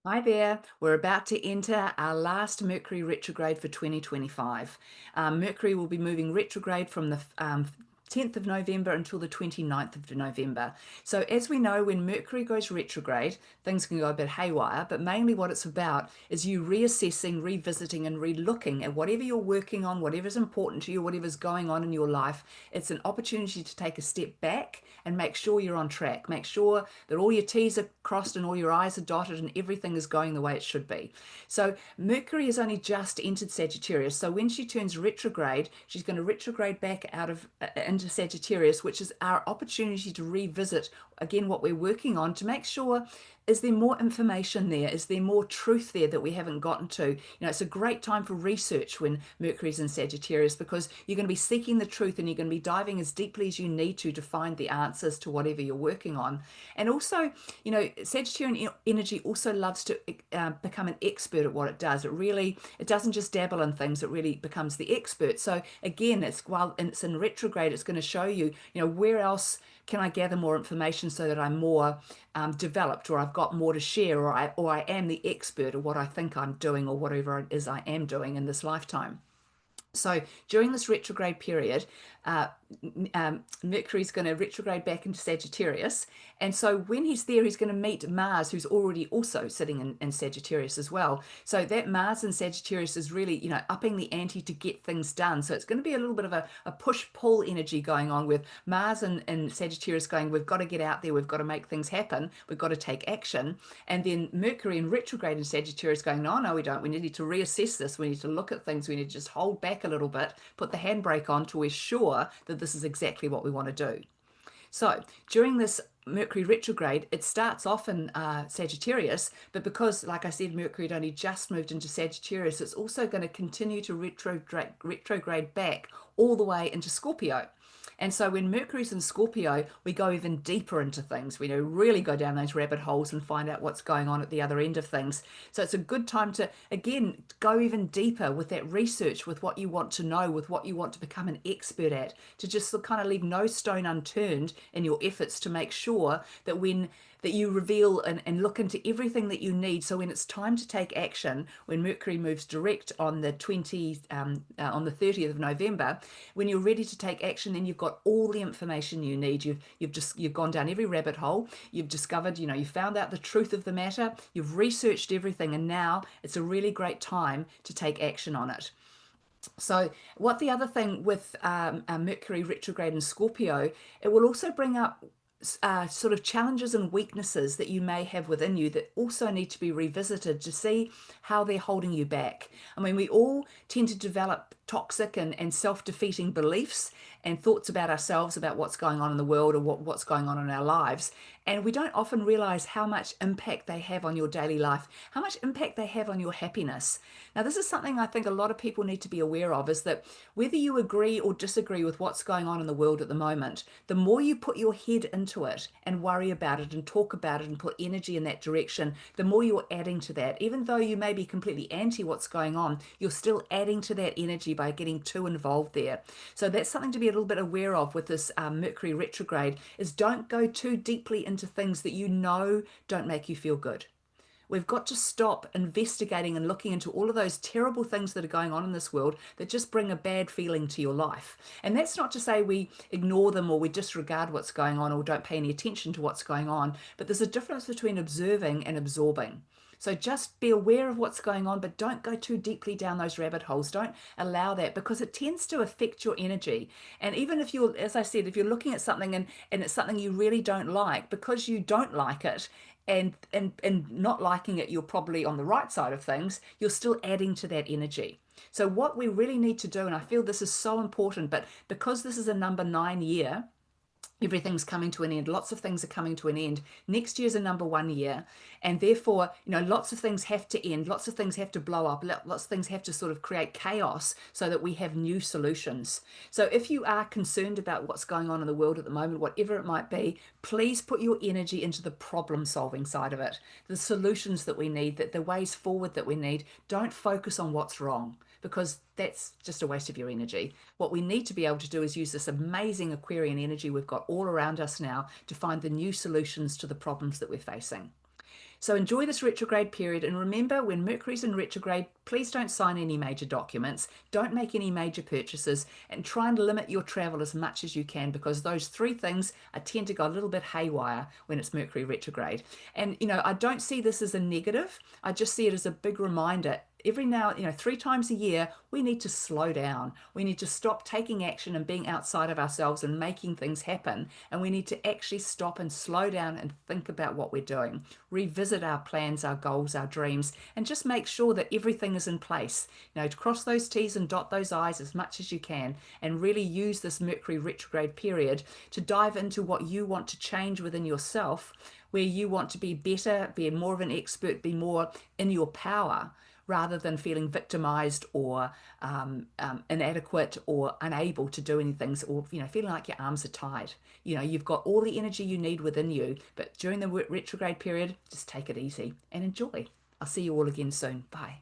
Hi there. We're about to enter our last Mercury retrograde for 2025. Mercury will be moving retrograde from the 10th of November until the 29th of November. So, as we know, when Mercury goes retrograde, things can go a bit haywire, but mainly what it's about is you reassessing, revisiting, and re-looking at whatever you're working on, whatever's important to you, whatever's going on in your life. It's an opportunity to take a step back and make sure you're on track. Make sure that all your T's are crossed and all your I's are dotted and everything is going the way it should be. So Mercury has only just entered Sagittarius. So when she turns retrograde, she's going to retrograde back out of into Sagittarius, which is our opportunity to revisit again what we're working on to make sure, is there more information there? Is there more truth there that we haven't gotten to? It's a great time for research when Mercury's in Sagittarius, because you're going to be seeking the truth and you're going to be diving as deeply as you need to find the answers to whatever you're working on. And also, Sagittarian energy also loves to become an expert at what it does. It doesn't just dabble in things, it really becomes the expert. So again, while it's in retrograde, it's going to show you, where else can I gather more information so that I'm more developed, or I've got more to share, or I am the expert at what I think I'm doing, or whatever it is I am doing in this lifetime. So during this retrograde period, uh, Mercury's going to retrograde back into Sagittarius. And so when he's there, he's going to meet Mars, who's already also sitting in Sagittarius as well. So that Mars in Sagittarius is really, upping the ante to get things done. So it's going to be a little bit of a push-pull energy going on with Mars and Sagittarius going, we've got to get out there, we've got to make things happen, we've got to take action. And then Mercury in retrograde in Sagittarius going, no, no, we don't. We need to reassess this. We need to look at things. We need to just hold back a little bit, put the handbrake on till we're sure that this is exactly what we want to do. So during this Mercury retrograde, it starts off in Sagittarius, but because, like I said, Mercury had only just moved into Sagittarius, it's also going to continue to retrograde back all the way into Scorpio. And so when Mercury's in Scorpio, we go even deeper into things. We really go down those rabbit holes and find out what's going on at the other end of things. So it's a good time to, again, go even deeper with that research, with what you want to know, with what you want to become an expert at, to just kind of leave no stone unturned in your efforts to make sure that you reveal and look into everything that you need. So when it's time to take action, when Mercury moves direct on the 30th of November, when you're ready to take action, then you've got all the information you need. You've gone down every rabbit hole. You've discovered, you found out the truth of the matter. You've researched everything, and now it's a really great time to take action on it. So, what the other thing with Mercury retrograde in Scorpio, it will also bring up sort of challenges and weaknesses that you may have within you that also need to be revisited to see how they're holding you back. I mean, we all tend to develop toxic and self-defeating beliefs and thoughts about ourselves, about what's going on in the world, or what's going on in our lives. And we don't often realize how much impact they have on your daily life, how much impact they have on your happiness. Now, this is something I think a lot of people need to be aware of, is that whether you agree or disagree with what's going on in the world at the moment, the more you put your head into it and worry about it and talk about it and put energy in that direction, the more you're adding to that. Even though you may be completely anti what's going on, you're still adding to that energy by getting too involved there. So that's something to be a little bit aware of with this Mercury retrograde, is don't go too deeply into things that don't make you feel good. We've got to stop investigating and looking into all of those terrible things that are going on in this world that just bring a bad feeling to your life. And that's not to say we ignore them or we disregard what's going on or don't pay any attention to what's going on, but there's a difference between observing and absorbing. So just be aware of what's going on, but don't go too deeply down those rabbit holes. Don't allow that, because it tends to affect your energy. And even if you're, as I said, if you're looking at something and it's something you really don't like, because you don't like it, and not liking it, you're probably on the right side of things, you're still adding to that energy. So what we really need to do, and I feel this is so important, but because this is a number 9 year, everything's coming to an end. Lots of things are coming to an end. Next year's a number 1 year. And therefore, lots of things have to end. Lots of things have to blow up. Lots of things have to sort of create chaos so that we have new solutions. So if you are concerned about what's going on in the world at the moment, whatever it might be, please put your energy into the problem solving side of it, the solutions that we need, the ways forward that we need. Don't focus on what's wrong, because that's just a waste of your energy. What we need to be able to do is use this amazing Aquarian energy we've got all around us now to find the new solutions to the problems that we're facing. So enjoy this retrograde period, and remember, when Mercury's in retrograde, please don't sign any major documents, don't make any major purchases, and try and limit your travel as much as you can, because those three things tend to go a little bit haywire when it's Mercury retrograde. And I don't see this as a negative. I just see it as a big reminder. Every now, 3 times a year, we need to slow down. We need to stop taking action and being outside of ourselves and making things happen. And we need to actually stop and slow down and think about what we're doing. Revisit our plans, our goals, our dreams, and just make sure that everything is in place. To cross those T's and dot those I's as much as you can, and really use this Mercury retrograde period to dive into what you want to change within yourself, where you want to be better, be more of an expert, be more in your power, rather than feeling victimized or inadequate or unable to do anything, or feeling like your arms are tied. You've got all the energy you need within you, but during the retrograde period, just take it easy and enjoy. I'll see you all again soon. Bye.